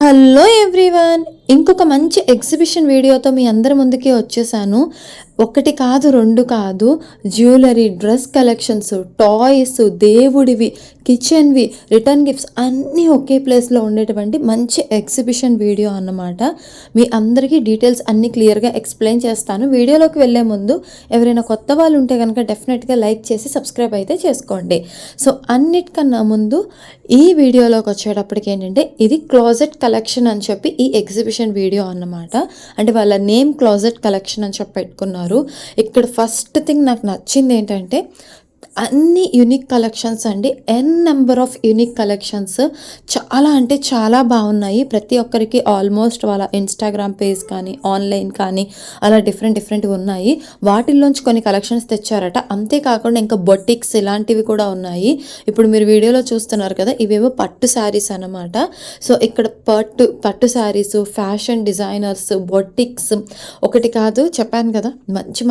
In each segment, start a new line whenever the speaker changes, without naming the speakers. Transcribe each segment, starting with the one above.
Hello everyone, ఇంకొక మంచి exhibition వీడియోతో మీ అందరి ముందుకి వచ్చేసాను. ఒకటి కాదు, రెండు కాదు, జ్యువెలరీ, డ్రెస్ కలెక్షన్స్, టాయ్స్, దేవుడివి, కిచెన్వి, రిటర్న్ గిఫ్ట్స్ అన్నీ ఒకే ప్లేస్లో ఉండేటువంటి మంచి ఎగ్జిబిషన్ వీడియో అన్నమాట. మీ అందరికీ డీటెయిల్స్ అన్నీ క్లియర్గా ఎక్స్ప్లెయిన్ చేస్తాను. వీడియోలోకి వెళ్ళే ముందు ఎవరైనా కొత్త వాళ్ళు ఉంటే కనుక డెఫినెట్గా లైక్ చేసి సబ్స్క్రైబ్ అయితే చేసుకోండి. సో అన్నిటికన్నా ముందు ఈ వీడియోలోకి వచ్చేటప్పటికి ఏంటంటే, ఇది క్లోజెట్ కలెక్షన్ అని చెప్పి ఈ ఎగ్జిబిషన్ వీడియో అన్నమాట. అంటే వాళ్ళ నేమ్ క్లోజెట్ కలెక్షన్ అని చెప్పి పెట్టుకున్నారు. ఇక్కడ ఫస్ట్ థింగ్ నాకు నచ్చింది ఏంటంటే, అన్ని యూనిక్ కలెక్షన్స్ అండి. నెంబర్ ఆఫ్ యూనిక్ కలెక్షన్స్ చాలా అంటే చాలా బాగున్నాయి. ప్రతి ఒక్కరికి ఆల్మోస్ట్ వాళ్ళ ఇన్స్టాగ్రామ్ పేజ్ కానీ ఆన్లైన్ కానీ అలా డిఫరెంట్ ఉన్నాయి. వాటిల్లోంచి కొన్ని కలెక్షన్స్ తెచ్చారట. అంతేకాకుండా ఇంకా బొటిక్స్ ఇలాంటివి కూడా ఉన్నాయి. ఇప్పుడు మీరు వీడియోలో చూస్తున్నారు కదా, ఇవేవో పట్టు శారీస్ అన్నమాట. సో ఇక్కడ పట్టు శారీస్, ఫ్యాషన్ డిజైనర్స్, బొటిక్స్ ఒకటి కాదు, చెప్పాను కదా,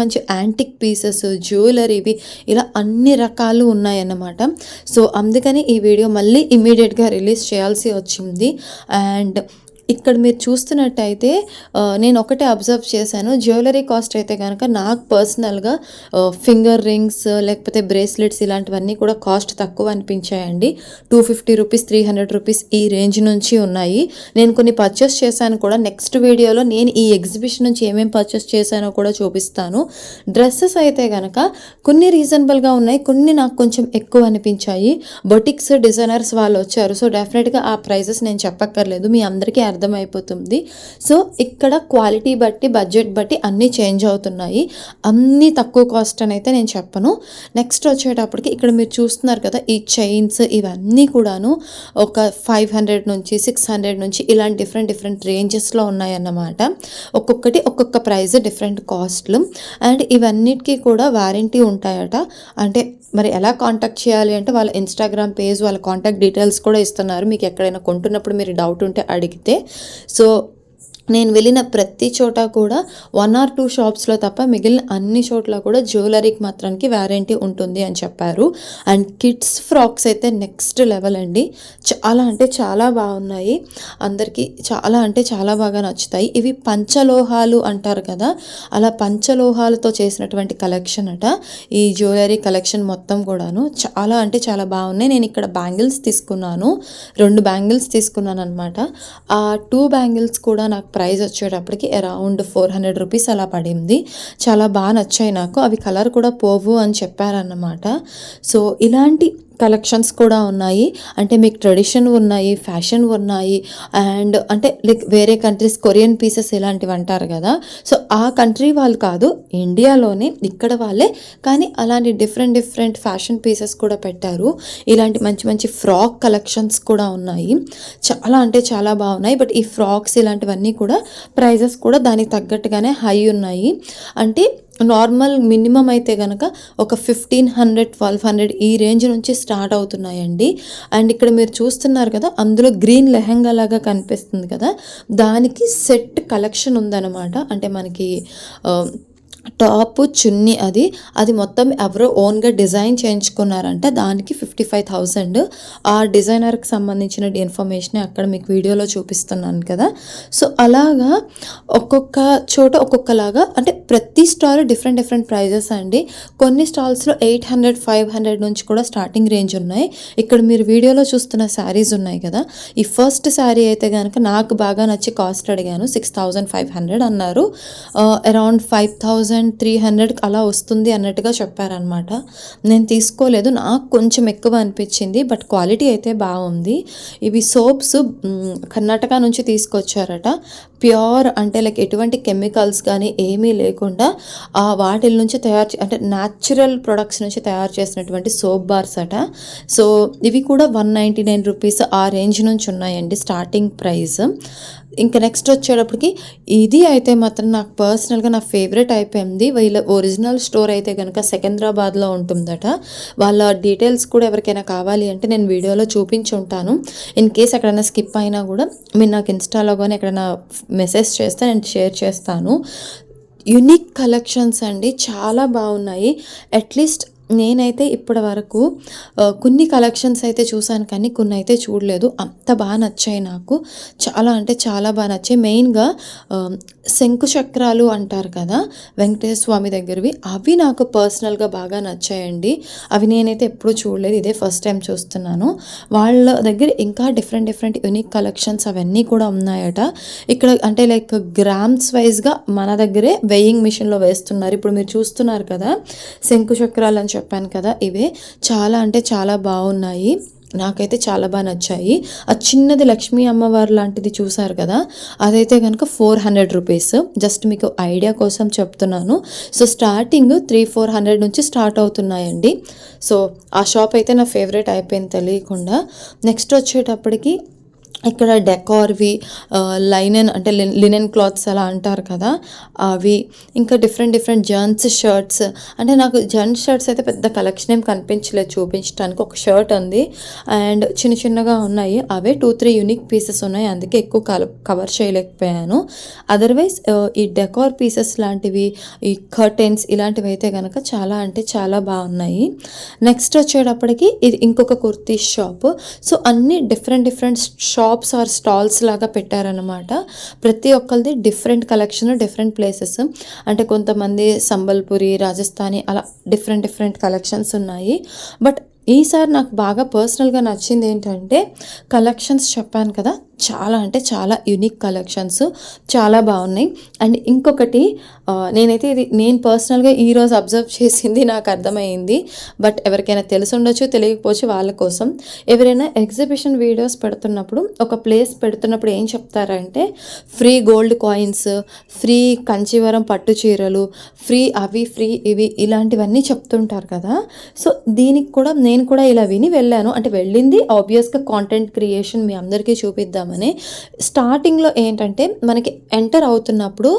మంచి యాంటిక్ పీసెస్, జ్యువెలరీవి, ఇలా అన్ని రకాలు ఉన్నాయన్నమాట. సో అందుకని ఈ వీడియో మళ్ళీ ఇమీడియట్గా రిలీజ్ చేయాల్సి వచ్చింది. అండ్ ఇక్కడ మీరు చూస్తున్నట్టయితే నేను ఒకటే అబ్జర్వ్ చేశాను. జ్యువెలరీ కాస్ట్ అయితే కనుక నాకు పర్సనల్గా ఫింగర్ రింగ్స్ లేకపోతే బ్రేస్లెట్స్ ఇలాంటివన్నీ కూడా కాస్ట్ తక్కువ అనిపించాయండి. 250 రూపీస్, 300 రూపీస్ ఈ రేంజ్ నుంచి ఉన్నాయి. నేను కొన్ని పర్చేస్ చేశాను కూడా. నెక్స్ట్ వీడియోలో నేను ఈ ఎగ్జిబిషన్ నుంచి ఏమేమి పర్చేస్ చేశానో కూడా చూపిస్తాను. డ్రెస్సెస్ అయితే కనుక కొన్ని రీజనబుల్గా ఉన్నాయి, కొన్ని నాకు కొంచెం ఎక్కువ అనిపించాయి. బొటిక్స్ డిజైనర్స్ వాళ్ళు వచ్చారు. సో డెఫినెట్గా ఆ ప్రైజెస్ నేను చెప్పక్కర్లేదు, మీ అందరికీ అర్థమైపోతుంది. సో ఇక్కడ క్వాలిటీ బట్టి, బడ్జెట్ బట్టి అన్నీ చేంజ్ అవుతున్నాయి. అన్నీ తక్కువ కాస్ట్ అని అయితే నేను చెప్పను. నెక్స్ట్ వచ్చేటప్పటికి ఇక్కడ మీరు చూస్తున్నారు కదా, ఈ చైన్స్ ఇవన్నీ కూడాను ఒక 500 నుంచి 600 నుంచి ఇలాంటి డిఫరెంట్ రేంజెస్లో ఉన్నాయన్నమాట. ఒక్కొక్కటి ఒక్కొక్క ప్రైస్, డిఫరెంట్ కాస్ట్లు. అండ్ ఇవన్నిటికీ కూడా వారంటీ ఉంటాయట. అంటే మరి ఎలా కాంటాక్ట్ చేయాలి అంటే, వాళ్ళ ఇన్స్టాగ్రామ్ పేజ్, వాళ్ళ కాంటాక్ట్ డీటెయిల్స్ కూడా ఇస్తున్నారు. మీకు ఎక్కడైనా కొంటున్నప్పుడు మీరు డౌట్ ఉంటే అడిగితే. సో నేను వెళ్ళిన ప్రతి చోట కూడా 1 or 2 షాప్స్లో తప్ప మిగిలిన అన్ని చోట్ల కూడా జ్యువెలరీకి మాత్రానికి వారంటీ ఉంటుంది అని చెప్పారు. అండ్ కిడ్స్ ఫ్రాక్స్ అయితే నెక్స్ట్ లెవెల్ అండి. చాలా అంటే చాలా బాగున్నాయి. అందరికీ చాలా అంటే చాలా బాగా నచ్చుతాయి. ఇవి పంచలోహాలు అంటారు కదా, అలా పంచలోహాలతో చేసినటువంటి కలెక్షన్ అట ఈ జ్యువెలరీ కలెక్షన్ మొత్తం కూడాను. చాలా అంటే చాలా బాగున్నాయి. నేను ఇక్కడ బ్యాంగిల్స్ తీసుకున్నాను, 2 బ్యాంగిల్స్ తీసుకున్నాను అనమాట. ఆ 2 బ్యాంగిల్స్ కూడా నాకు ప్రైస్ వచ్చేటప్పటికి అరౌండ్ 400 రూపీస్ అలా పడింది. చాలా బాగా నచ్చాయి నాకు. అవి కలర్ కూడా పోవు అని చెప్పారన్నమాట. సో ఇలాంటి కలెక్షన్స్ కూడా ఉన్నాయి. అంటే మీకు ట్రెడిషన్ ఉన్నాయి, ఫ్యాషన్ ఉన్నాయి, అండ్ అంటే లైక్ వేరే కంట్రీస్ కొరియన్ పీసెస్ ఇలాంటివి అంటారు కదా, సో ఆ కంట్రీ వాళ్ళు కాదు, ఇండియాలోనే ఇక్కడ వాళ్ళే, కానీ అలాంటి డిఫరెంట్ ఫ్యాషన్ పీసెస్ కూడా పెట్టారు. ఇలాంటి మంచి ఫ్రాక్ కలెక్షన్స్ కూడా ఉన్నాయి. చాలా అంటే చాలా బాగున్నాయి. బట్ ఈ ఫ్రాక్స్ ఇలాంటివన్నీ కూడా ప్రైజెస్ కూడా దానికి తగ్గట్టుగానే హై ఉన్నాయి. అంటే నార్మల్ మినిమం అయితే కనుక ఒక 1500-1200 ఈ రేంజ్ నుంచి స్టార్ట్ అవుతున్నాయండి. అండ్ ఇక్కడ మీరు చూస్తున్నారు కదా, అందులో గ్రీన్ లెహంగా లాగా కనిపిస్తుంది కదా, దానికి సెట్ కలెక్షన్ ఉందన్నమాట. అంటే మనకి టాప్, చున్నీ అది మొత్తం ఎవరో ఓన్గా డిజైన్ చేయించుకున్నారంట. దానికి 55,000. ఆ డిజైనర్కి సంబంధించిన ఇన్ఫర్మేషన్ అక్కడ మీకు వీడియోలో చూపిస్తున్నాను కదా. సో అలాగా ఒక్కొక్క చోట ఒక్కొక్కలాగా, అంటే ప్రతి స్టాల్ డిఫరెంట్ ప్రైజెస్ అండి. కొన్ని స్టాల్స్లో 800-500 నుంచి కూడా స్టార్టింగ్ రేంజ్ ఉన్నాయి. ఇక్కడ మీరు వీడియోలో చూస్తున్న శారీస్ ఉన్నాయి కదా, ఈ ఫస్ట్ శారీ అయితే కనుక నాకు బాగా నచ్చి కాస్ట్ అడిగాను. 6,500 అన్నారు. అరౌండ్ 5,300 అలా వస్తుంది అన్నట్టుగా చెప్పారనమాట. నేను తీసుకోలేదు, నాకు కొంచెం ఎక్కువ అనిపించింది. బట్ క్వాలిటీ అయితే బాగుంది. ఇవి సోప్స్ కర్ణాటక నుంచి తీసుకొచ్చారట. ప్యూర్ అంటే లైక్ ఎటువంటి కెమికల్స్ కానీ ఏమీ లేకుండా వాటిల నుంచి అంటే న్యాచురల్ ప్రొడక్ట్స్ నుంచి తయారు చేసినటువంటి సోప్ బార్స్ అట. సో ఇవి కూడా 199 రూపీస్ ఆ రేంజ్ నుంచి ఉన్నాయండి స్టార్టింగ్ ప్రైస్. ఇంకా నెక్స్ట్ వచ్చేటప్పటికి ఇది అయితే మాత్రం నాకు పర్సనల్గా నా ఫేవరెట్ అయిపోయింది. వీళ్ళ ఒరిజినల్ స్టోర్ అయితే కనుక సికింద్రాబాద్లో ఉంటుందట. వాళ్ళ డీటెయిల్స్ కూడా ఎవరికైనా కావాలి అంటే నేను వీడియోలో చూపించి ఉంటాను. ఇన్ కేస్ ఎక్కడైనా స్కిప్ అయినా కూడా మీరు నాకు ఇన్స్టాలో కానీ ఎక్కడైనా మెసేజ్ చేస్తే నేను షేర్ చేస్తాను. యూనిక్ కలెక్షన్స్ అండి, చాలా బాగున్నాయి. అట్లీస్ట్ నేనైతే ఇప్పటి వరకు కొన్ని కలెక్షన్స్ అయితే చూసాను కానీ కొన్ని అయితే చూడలేదు. అంత బాగా నచ్చాయి నాకు. చాలా అంటే చాలా బాగా నచ్చాయి. మెయిన్‌గా శంకు చక్రాలు అంటారు కదా! వెంకటేశ్వర స్వామి దగ్గరవి. అవి నాకు పర్సనల్‌గా బాగా నచ్చాయండి. అవి నేనైతే ఎప్పుడూ చూడలేదు. ఇదే ఫస్ట్ టైం చూస్తున్నాను. వాళ్ళ దగ్గర ఇంకా డిఫరెంట్ డిఫరెంట్ యూనిక్ కలెక్షన్స్ అవన్నీ కూడా ఉన్నాయట. ఇక్కడ అంటే లైక్ గ్రామ్స్ వైస్‌గా మన దగ్గరే వెయింగ్ మిషన్‌లో వేస్తున్నారు. ఇప్పుడు మీరు చూస్తున్నారు కదా! శంకు చక్రాలు అని చెప్పాను కదా! ఇవే చాలా అంటే చాలా బాగున్నాయి. నాకైతే చాలా బాగా నచ్చాయి. ఆ చిన్నది లక్ష్మీ అమ్మవారు లాంటిది చూసారు కదా! అదైతే గనుక 400 రూపీస్. జస్ట్ మీకు ఐడియా కోసం చెప్తున్నాను. సో, స్టార్టింగ్ 300-400 నుంచి స్టార్ట్ అవుతున్నాయండి. సో, ఆ షాప్ అయితే నా ఫేవరెట్ అయిపోయింది తెలియకుండా. నెక్స్ట్ వచ్చేటప్పటికి ఇక్కడ డెకార్‌వి లైనెన్ అంటే లినెన్ క్లాత్స్ అలా అంటారు కదా! అవి ఇంకా డిఫరెంట్ డిఫరెంట్ జెంట్స్ షర్ట్స్ అంటే నాకు జెంట్స్ షర్ట్స్ అయితే పెద్ద కలెక్షన్ ఏం కనిపించలేదు చూపించడానికి. ఒక షర్ట్ ఉంది అండ్ చిన్న చిన్నగా ఉన్నాయి. అవే 2-3 యూనిక్ పీసెస్ ఉన్నాయి. అందుకే ఎక్కువ కవర్ చేయలేకపోయాను. అదర్‌వైజ్ ఈ డెకార్ పీసెస్ లాంటివి, ఈ కర్టెన్స్ ఇలాంటివి అయితే గనక చాలా అంటే చాలా బాగున్నాయి. నెక్స్ట్ వచ్చేటప్పటికి ఇది ఇంకొక కుర్తీ షాప్. సో, అన్నీ different different shops or stalls లాగా పెట్టారనమాట. ప్రతి ఒక్కరిది డిఫరెంట్ కలెక్షన్, డిఫరెంట్ ప్లేసెస్. అంటే కొంతమంది సంబల్పురి, రాజస్థానీ అలా డిఫరెంట్ డిఫరెంట్ కలెక్షన్స్ ఉన్నాయి. బట్ ఈసారి నాకు బాగా పర్సనల్‌గా నచ్చింది ఏంటంటే కలెక్షన్స్ చెప్పాను కదా! చాలా అంటే చాలా యూనిక్ కలెక్షన్స్ చాలా బాగున్నాయి. అండ్ ఇంకొకటి నేనైతే ఇది నేను పర్సనల్‌గా ఈరోజు అబ్జర్వ్ చేసింది నాకు అర్థమైంది. బట్ ఎవరికైనా తెలిసుండొచ్చు, తెలియకపోవచ్చు వాళ్ళ కోసం. ఎవరైనా ఎగ్జిబిషన్ వీడియోస్ పెడుతున్నప్పుడు ఒక ప్లేస్ పెడుతున్నప్పుడు ఏం చెప్తారంటే ఫ్రీ గోల్డ్ కాయిన్స్, ఫ్రీ కంచీవరం పట్టు చీరలు, ఫ్రీ అవి, ఫ్రీ ఇవి ఇలాంటివన్నీ చెప్తుంటారు కదా! సో, దీనికి కూడా నేను కూడా ఇలా విని వెళ్ళాను. అంటే వెళ్ళింది ఆబ్వియస్‌గా కాంటెంట్ క్రియేషన్ మీ అందరికీ చూపిద్దామని. స్టార్టింగ్‌లో ఏంటంటే మనకి ఎంటర్ అవుతున్నప్పుడు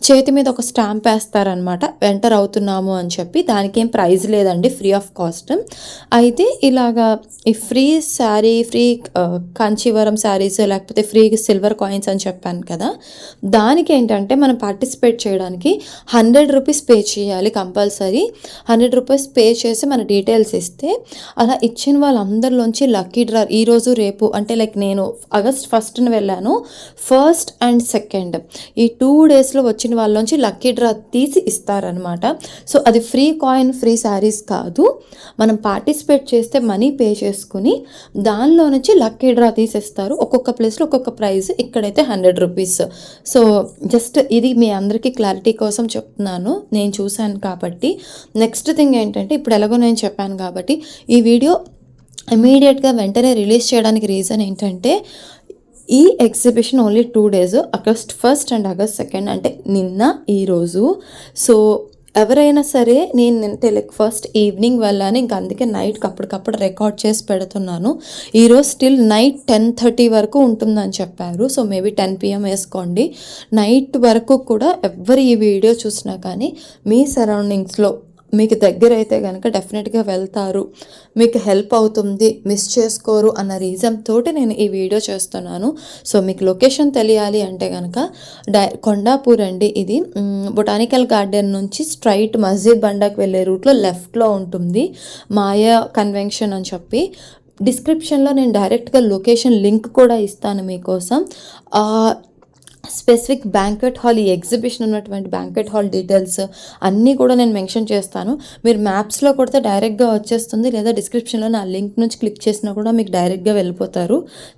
చేతి మీద ఒక స్టాంప్ వేస్తారనమాట. ఎంటర్ అవుతున్నాము అని చెప్పి. దానికేం ప్రైజ్ లేదండి. Free of cost. అయితే ఇలాగా ఈ ఫ్రీ శారీ, ఫ్రీ కాంచీవరం శారీస్ లేకపోతే ఫ్రీ సిల్వర్ కాయిన్స్ అని చెప్పాను కదా! దానికి ఏంటంటే మనం పార్టిసిపేట్ చేయడానికి 100 రూపీస్ పే చేయాలి కంపల్సరీ. 100 రూపీస్ పే చేసి మన డీటెయిల్స్ ఇస్తే అలా ఇచ్చిన వాళ్ళందరిలోంచి లక్కీ డ్రా ఈరోజు రేపు అంటే లైక్ నేను ఆగస్ట్ 1న వెళ్ళాను. 1st అండ్ 2nd ఈ 2 డేస్‌లో వచ్చిన వాళ్ళలోంచి లక్కీ డ్రా తీసి ఇస్తారనమాట. సో, అది ఫ్రీ కాయిన్, ఫ్రీ శారీస్ కాదు. మనం పార్టిసిపేట్ చేస్తే మనీ పే చేసుకుని దానిలో నుంచి లక్కీ డ్రా తీసేస్తారు. ఒక్కొక్క ప్లేస్‌లో ఒక్కొక్క ప్రైజ్. ఇక్కడైతే 100 రూపీస్. సో, జస్ట్ ఇది మీ అందరికీ క్లారిటీ కోసం చెప్తున్నాను. నేను చూశాను కాబట్టి. నెక్స్ట్ థింగ్ ఏంటంటే ఇప్పుడు ఎలాగో నేను చెప్పాను కాబట్టి ఈ వీడియో ఇమ్మీడియట్‌గా వెంటనే రిలీజ్ చేయడానికి రీజన్ ఏంటంటే ఈ exhibition only 2 days August 1 and August 2 అంటే నిన్న, ఈరోజు. సో, ఎవరైనా సరే నేనంటే లైక్ ఫస్ట్ ఈవినింగ్ వెళ్ళాను. ఇంక అందుకే నైట్‌కి అప్పటికప్పుడు రికార్డ్ చేసి పెడుతున్నాను. ఈరోజు స్టిల్ నైట్ 10:30 వరకు ఉంటుందని చెప్పారు. సో, మేబీ 10 PM వేసుకోండి. నైట్ వరకు కూడా ఎవ్వరు ఈ వీడియో చూసినా కానీ మీ సరౌండింగ్స్‌లో మీకు దగ్గరైతే గనక డెఫినెట్‌గా వెళ్తారు. మీకు హెల్ప్ అవుతుంది. మిస్ చేసుకోరు అన్న రీజన్ తోటి నేను ఈ వీడియో చేస్తున్నాను. సో, మీకు లొకేషన్ తెలియాలి అంటే గనక కొండాపూర్ అండి ఇది. బొటానికల్ గార్డెన్ నుంచి స్ట్రైట్ మస్జిద్ బండాకి వెళ్ళే రూట్లో లెఫ్ట్‌లో ఉంటుంది. మాయా కన్వెన్షన్ అని చెప్పి. డిస్క్రిప్షన్‌లో నేను డైరెక్ట్‌గా లొకేషన్ లింక్ కూడా ఇస్తాను మీకోసం. స్పెసిఫిక్ బ్యాంక్వెట్ హాల్ ఈ ఎగ్జిబిషన్ ఉన్నటువంటి బ్యాంక్వెట్ హాల్ డీటెయిల్స్ అన్నీ కూడా నేను మెన్షన్ చేస్తాను. మీరు మ్యాప్స్లో కొడితే డైరెక్ట్గా వచ్చేస్తుంది. లేదా డిస్క్రిప్షన్లో నా లింక్ నుంచి క్లిక్ చేసినా కూడా మీకు డైరెక్ట్గా వెళ్ళిపోతారు.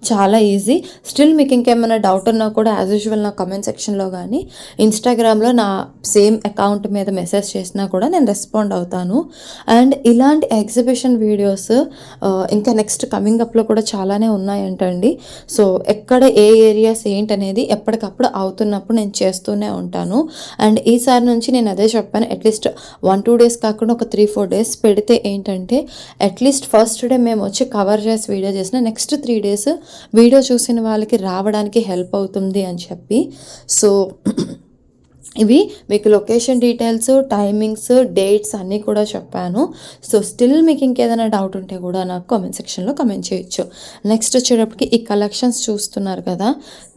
చాలా ఈజీ. స్టిల్ మీకు ఇంకేమైనా డౌట్ ఉన్నా కూడా యాజ్ యూజువల్ నా కమెంట్ సెక్షన్లో కానీ ఇన్స్టాగ్రామ్లో నా సేమ్ అకౌంట్ మీద మెసేజ్ చేసినా కూడా నేను రెస్పాండ్ అవుతాను. అండ్ ఇలాంటి ఎగ్జిబిషన్ వీడియోస్ ఇంకా నెక్స్ట్ కమింగ్ అప్లో కూడా చాలానే ఉన్నాయంటండి. సో, ఎక్కడ ఏ ఏరియాస్ ఏంటనేది ఎప్పటికప్పుడు అవుతున్నప్పుడు నేను చేస్తూనే ఉంటాను. అండ్ ఈసారి నుంచి నేను అదే చెప్పాను. అట్లీస్ట్ 1-2 డేస్ కాకుండా ఒక 3-4 డేస్ పెడితే ఏంటంటే అట్లీస్ట్ ఫస్ట్ డే మేము వచ్చి కవర్ చేసి వీడియో చేసిన నెక్స్ట్ 3 డేస్ వీడియో చూసిన వాళ్ళకి రావడానికి హెల్ప్ అవుతుంది అని చెప్పి. సో, ఇవి మీకు లొకేషన్ డీటెయిల్స్, టైమింగ్స్, డేట్స్ అన్నీ కూడా చెప్పాను. సో, స్టిల్ మీకు ఇంకేదైనా డౌట్ ఉంటే కూడా నాకు కామెంట్ సెక్షన్లో కామెంట్ చేయొచ్చు. నెక్స్ట్ వచ్చేటప్పటికి ఈ కలెక్షన్స్ చూస్తున్నారు కదా!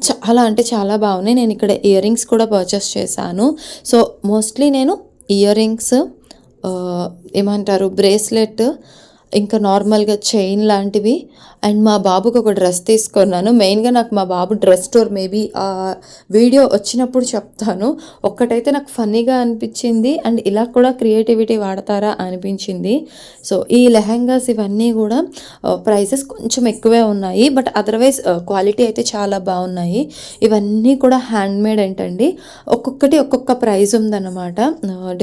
చాలా అంటే చాలా బాగున్నాయి. నేను ఇక్కడ ఇయర్ రింగ్స్ కూడా పర్చేస్ చేశాను. సో, మోస్ట్లీ నేను ఇయర్ రింగ్స్, ఏమంటారు బ్రేస్లెట్, ఇంకా నార్మల్గా చైన్ లాంటివి. అండ్ మా బాబుకి ఒక డ్రెస్ తీసుకున్నాను. మెయిన్గా నాకు మా బాబు డ్రెస్ స్టోర్ మేబీ ఆ వీడియో వచ్చినప్పుడు చెప్తాను. ఒక్కటైతే నాకు ఫన్నీగా అనిపించింది అండ్ ఇలా కూడా క్రియేటివిటీ వాడతారా అనిపించింది. సో ఈ లెహంగాస్ ఇవన్నీ కూడా ప్రైసెస్ కొంచెం ఎక్కువే ఉన్నాయి, బట్ అదర్వైజ్ క్వాలిటీ అయితే చాలా బాగున్నాయి. ఇవన్నీ కూడా హ్యాండ్మేడ్ ఏంటండి, ఒక్కొక్కటి ఒక్కొక్క ప్రైస్ ఉందన్నమాట.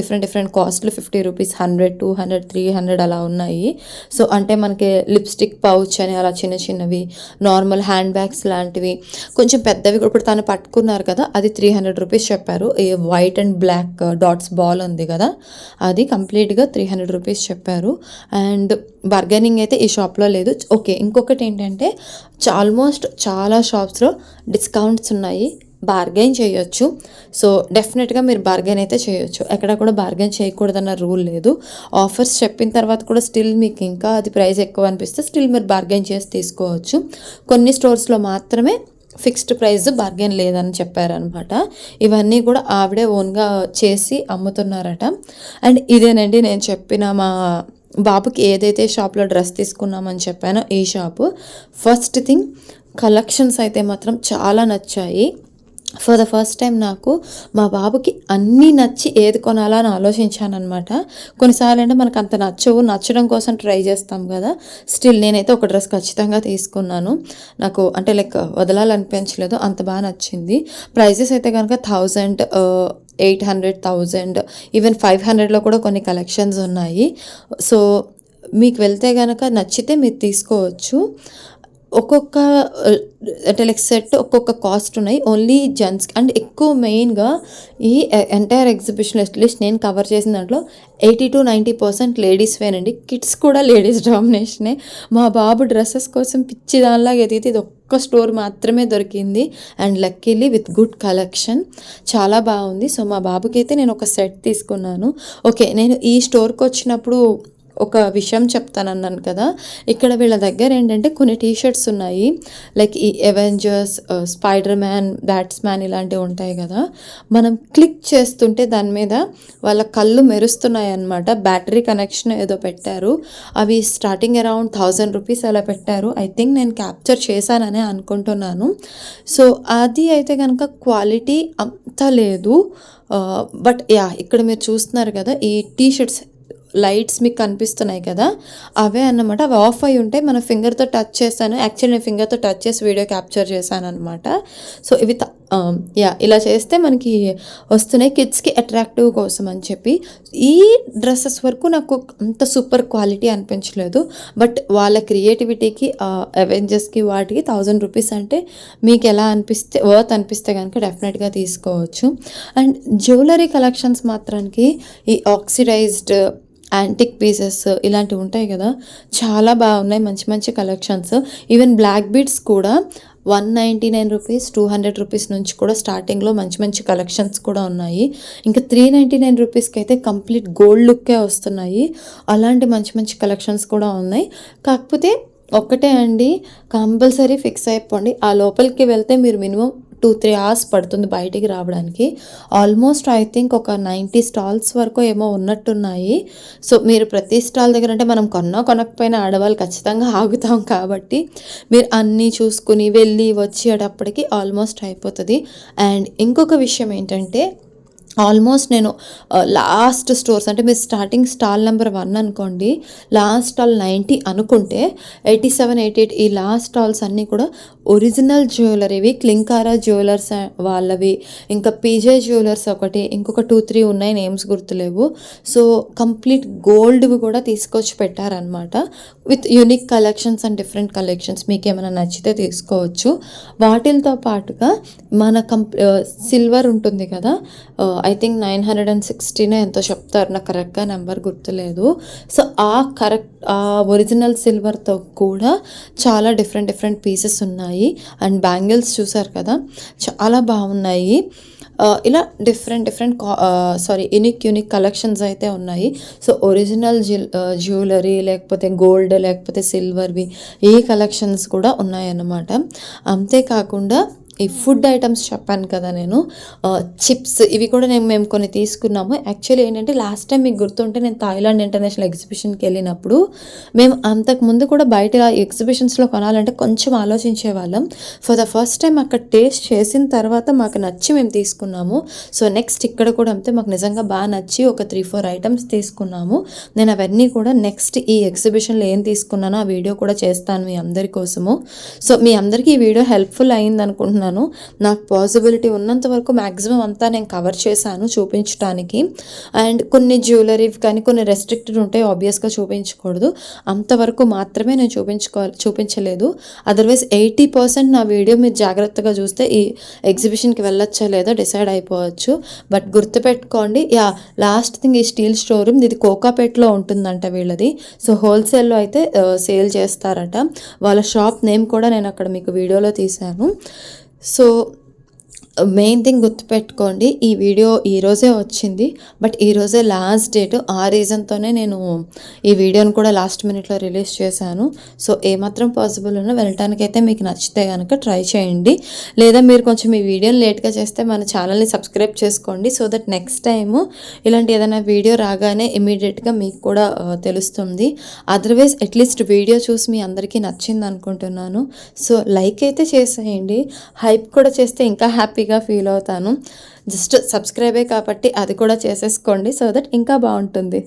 డిఫరెంట్ డిఫరెంట్ కాస్ట్లు, 50 రూపీస్, 100, 200, 300 అలా ఉన్నాయి. సో అంటే మనకి లిప్స్టిక్ పౌచ్ అని అలా చిన్న చిన్నవి, నార్మల్ హ్యాండ్ బ్యాగ్స్ లాంటివి, కొంచెం పెద్దవి కూడా. ఇప్పుడు తను పట్టుకున్నారు కదా, అది 300 రూపీస్ చెప్పారు. ఈ white and black dots ball ఉంది కదా, అది కంప్లీట్గా 300 రూపీస్ చెప్పారు. అండ్ బార్గెనింగ్ అయితే ఈ షాప్లో లేదు. ఓకే, ఇంకొకటి ఏంటంటే ఆల్మోస్ట్ చాలా షాప్స్లో డిస్కౌంట్స్ ఉన్నాయి, బార్గెన్ చేయొచ్చు. సో డెఫినెట్గా మీరు బార్గెన్ అయితే చేయొచ్చు, ఎక్కడ కూడా బార్గెన్ చేయకూడదన్న రూల్ లేదు. ఆఫర్స్ చెప్పిన తర్వాత కూడా స్టిల్ మీకు ఇంకా అది ప్రైస్ ఎక్కువ అనిపిస్తే స్టిల్ మీరు బార్గెన్ చేసి తీసుకోవచ్చు. కొన్ని స్టోర్స్లో మాత్రమే ఫిక్స్డ్ ప్రైస్, బార్గెన్ లేదని చెప్పారనమాట. ఇవన్నీ కూడా ఆవిడే ఓన్గా చేసి అమ్ముతున్నారట. అండ్ ఇదేనండి నేను చెప్పిన మా బాబుకి ఏదైతే షాప్లో డ్రెస్ తీసుకున్నామని చెప్పానో ఈ షాపు. ఫస్ట్ థింగ్, కలెక్షన్స్ అయితే మాత్రం చాలా నచ్చాయి. ఫర్ ద ఫస్ట్ టైం నాకు మా బాబుకి అన్నీ నచ్చి ఏది కొనాలా అని ఆలోచించానమాట. కొన్నిసార్లు అంటే మనకు అంత నచ్చడం కోసం ట్రై చేస్తాం కదా. స్టిల్ నేనైతే ఒక డ్రెస్ ఖచ్చితంగా తీసుకున్నాను. నాకు అంటే లైక్ వదలాలనిపించలేదు, అంత బాగా నచ్చింది. ప్రైజెస్ అయితే కనుక 1000, 800, 1000, ఈవెన్ 500లో కూడా కొన్ని కలెక్షన్స్ ఉన్నాయి. సో మీకు వెళ్తే కనుక నచ్చితే మీరు తీసుకోవచ్చు. ఒక్కొక్క అంటే లైక్ సెట్ ఒక్కొక్క కాస్ట్ ఉన్నాయి, ఓన్లీ జెంట్స్. అండ్ ఎక్కువ మెయిన్గా ఈ ఎంటైర్ ఎగ్జిబిషన్ అట్లీస్ట్ నేను కవర్ చేసిన దాంట్లో 80-90% లేడీస్ వేనండి. కిడ్స్ కూడా లేడీస్ డామినేషనే. మా బాబు డ్రెస్సెస్ కోసం పిచ్చి దానిలాగా ఎదిగితే ఇది ఒక్క స్టోర్ మాత్రమే దొరికింది. And luckily with good collection, చాలా బాగుంది. సో మా బాబుకి అయితే నేను ఒక సెట్ తీసుకున్నాను. ఓకే, నేను ఈ స్టోర్కి వచ్చినప్పుడు ఒక విషయం చెప్తానన్నాను కదా, ఇక్కడ వీళ్ళ దగ్గర ఏంటంటే కొన్ని టీషర్ట్స్ ఉన్నాయి, లైక్ ఈ అవెంజర్స్, స్పైడర్ మ్యాన్, బ్యాట్స్మ్యాన్ ఇలాంటివి ఉంటాయి కదా. మనం క్లిక్ చేస్తుంటే దాని మీద వాళ్ళ కళ్ళు మెరుస్తున్నాయి అన్నమాట. బ్యాటరీ కనెక్షన్ ఏదో పెట్టారు. అవి స్టార్టింగ్ అరౌండ్ 1000 రూపీస్ అలా పెట్టారు. ఐ థింక్ నేను క్యాప్చర్ చేశాననే అనుకుంటున్నాను. సో అది అయితే కనుక క్వాలిటీ అంత లేదు. బట్ యా, ఇక్కడ మీరు చూస్తున్నారు కదా ఈ టీషర్ట్స్ లైట్స్ మీకు కనిపిస్తున్నాయి కదా, అవే అన్నమాట. అవి ఆఫ్ అయి ఉంటాయి, మన ఫింగర్తో టచ్ చేశాను. యాక్చువల్లీ నేను ఫింగర్తో టచ్ చేసి వీడియో క్యాప్చర్ చేశాను అనమాట. సో ఇవి ఇలా చేస్తే మనకి వస్తున్నాయి, కిడ్స్కి అట్రాక్టివ్ కోసం అని చెప్పి. ఈ డ్రెస్సెస్ వరకు నాకు అంత సూపర్ క్వాలిటీ అనిపించలేదు, బట్ వాళ్ళ క్రియేటివిటీకి అవెంజర్స్కి వాటికి 1000 రూపీస్ అంటే మీకు ఎలా అనిపిస్తే వర్త్ అనిపిస్తే కనుక డెఫినెట్గా తీసుకోవచ్చు. అండ్ జ్యువెలరీ కలెక్షన్స్ మాత్రానికి ఈ ఆక్సిడైజ్డ్ యాంటిక్ పీసెస్ ఇలాంటివి ఉంటాయి కదా, చాలా బాగున్నాయి. మంచి మంచి కలెక్షన్స్. ఈవెన్ బ్లాక్ బీడ్స్ కూడా 199 రూపీస్, 200 రూపీస్ నుంచి కూడా స్టార్టింగ్లో మంచి మంచి కలెక్షన్స్ కూడా ఉన్నాయి. ఇంకా 399 రూపీస్కి అయితే కంప్లీట్ గోల్డ్ లుక్కే వస్తున్నాయి. అలాంటి మంచి మంచి కలెక్షన్స్ కూడా ఉన్నాయి. కాకపోతే ఒక్కటే అండి, కంపల్సరీ ఫిక్స్ అయిపోండి, ఆ లోపలికి వెళ్తే మీరు మినిమం 2-3 అవర్స్ పడుతుంది బయటికి రావడానికి. ఆల్మోస్ట్ ఐ థింక్ ఒక 90 స్టాల్స్ వరకు ఏమో ఉన్నట్టున్నాయి. సో మీరు ప్రతి స్టాల్ దగ్గర అంటే మనం కొనకపోయినా ఆడవాళ్ళు ఖచ్చితంగా ఆగుతాం కాబట్టి మీరు అన్నీ చూసుకుని వెళ్ళి వచ్చేటప్పటికి ఆల్మోస్ట్ అయిపోతుంది. అండ్ ఇంకొక విషయం ఏంటంటే, ఆల్మోస్ట్ నేను లాస్ట్ స్టోర్స్ అంటే మీరు స్టార్టింగ్ స్టాల్ నెంబర్ 1 అనుకోండి, లాస్ట్ స్టాల్ 90 అనుకుంటే 87, 88 ఈ లాస్ట్ స్టాల్స్ అన్నీ కూడా ఒరిజినల్ జ్యువెలరీవి, క్లింకారా జ్యువెలర్స్ వాళ్ళవి, ఇంకా పీజే జ్యువెలర్స్ ఒకటి, ఇంకొక 2-3 ఉన్నాయి, నేమ్స్ గుర్తులేవు. సో కంప్లీట్ గోల్డ్వి కూడా తీసుకొచ్చి పెట్టారనమాట, with unique collections and different collections. మీకు ఏమైనా నచ్చితే తీసుకోవచ్చు. వాటితో పాటుగా మన సిల్వర్ ఉంటుంది కదా, ఐ థింక్ 916 ఎంతో చెప్తారు, నాకు కరెక్ట్గా నెంబర్ గుర్తులేదు. సో ఆ ఒరిజినల్ సిల్వర్తో కూడా చాలా డిఫరెంట్ పీసెస్ ఉన్నాయి. అండ్ బ్యాంగిల్స్ చూసారు కదా, చాలా బాగున్నాయి. ఇలా డిఫరెంట్ యూనిక్ కలెక్షన్స్ అయితే ఉన్నాయి. సో ఒరిజినల్ జ్యువెలరీ, లేకపోతే గోల్డ్, లేకపోతే సిల్వర్వి ఈ కలెక్షన్స్ కూడా ఉన్నాయన్నమాట. అంతేకాకుండా ఈ ఫుడ్ ఐటమ్స్ చెప్పాను కదా నేను, చిప్స్ ఇవి కూడా మేము కొన్ని తీసుకున్నాము. యాక్చువల్లీ ఏంటంటే లాస్ట్ టైం మీకు గుర్తుంటే నేను థాయిలాండ్ ఇంటర్నేషనల్ ఎగ్జిబిషన్కి వెళ్ళినప్పుడు మేము అంతకుముందు కూడా బయట ఎగ్జిబిషన్స్లో కొనాలంటే కొంచెం ఆలోచించే వాళ్ళం. ఫర్ ద ఫస్ట్ టైం అక్కడ టేస్ట్ చేసిన తర్వాత మాకు నచ్చి మేము తీసుకున్నాము. సో నెక్స్ట్ ఇక్కడ కూడా అంతే, మాకు నిజంగా బాగా నచ్చి ఒక 3-4 ఐటమ్స్ తీసుకున్నాము. నేను అవన్నీ కూడా నెక్స్ట్ ఈ ఎగ్జిబిషన్లో ఏం తీసుకున్నానో ఆ వీడియో కూడా చేస్తాను మీ అందరి కోసము. సో మీ అందరికీ ఈ వీడియో హెల్ప్ఫుల్ అయింది అనుకుంటున్నాను. నాకు పాసిబిలిటీ ఉన్నంత వరకు మ్యాక్సిమం అంతా నేను కవర్ చేశాను చూపించడానికి. అండ్ కొన్ని జ్యువెలరీ కానీ కొన్ని రెస్ట్రిక్టెడ్ ఉంటాయి, ఆబ్వియస్గా చూపించకూడదు, అంతవరకు మాత్రమే నేను చూపించలేదు. అదర్వైజ్ 80% నా వీడియో మీరు జాగ్రత్తగా చూస్తే ఈ ఎగ్జిబిషన్కి వెళ్ళొచ్చా లేదా డిసైడ్ అయిపోవచ్చు. బట్ గుర్తుపెట్టుకోండి, లాస్ట్ థింగ్ ఈ స్టీల్ స్టోరూమ్ ఇది కోకాపేట్లో ఉంటుందంట వీళ్ళది. సో హోల్సేల్లో అయితే సేల్ చేస్తారట. వాళ్ళ షాప్ నేమ్ కూడా నేను అక్కడ మీకు వీడియోలో తీశాను. సో మెయిన్ థింగ్ గుర్తుపెట్టుకోండి, ఈ వీడియో ఈరోజే వచ్చింది, బట్ ఈరోజే లాస్ట్ డేట్. ఆ రీజన్తోనే నేను ఈ వీడియోని కూడా లాస్ట్ మినిట్లో రిలీజ్ చేశాను. సో ఏమాత్రం పాసిబుల్ ఉన్నా వెళ్ళటానికైతే మీకు నచ్చితే కనుక ట్రై చేయండి. లేదా మీరు కొంచెం ఈ వీడియోని లేట్గా చేస్తే మన ఛానల్ని సబ్స్క్రైబ్ చేసుకోండి. సో దట్ నెక్స్ట్ టైము ఇలాంటి ఏదైనా వీడియో రాగానే ఇమీడియట్గా మీకు కూడా తెలుస్తుంది. అదర్వైజ్ అట్లీస్ట్ వీడియో చూసి మీ అందరికీ నచ్చింది అనుకుంటున్నాను. సో లైక్ అయితే చేసేయండి, హైప్ కూడా చేస్తే ఇంకా హ్యాపీగా ఫీల్ అవుతాను. జస్ట్ సబ్స్క్రైబే కాబట్టి అది కూడా చేసేసుకోండి, సో దట్ ఇంకా బాగుంటుంది.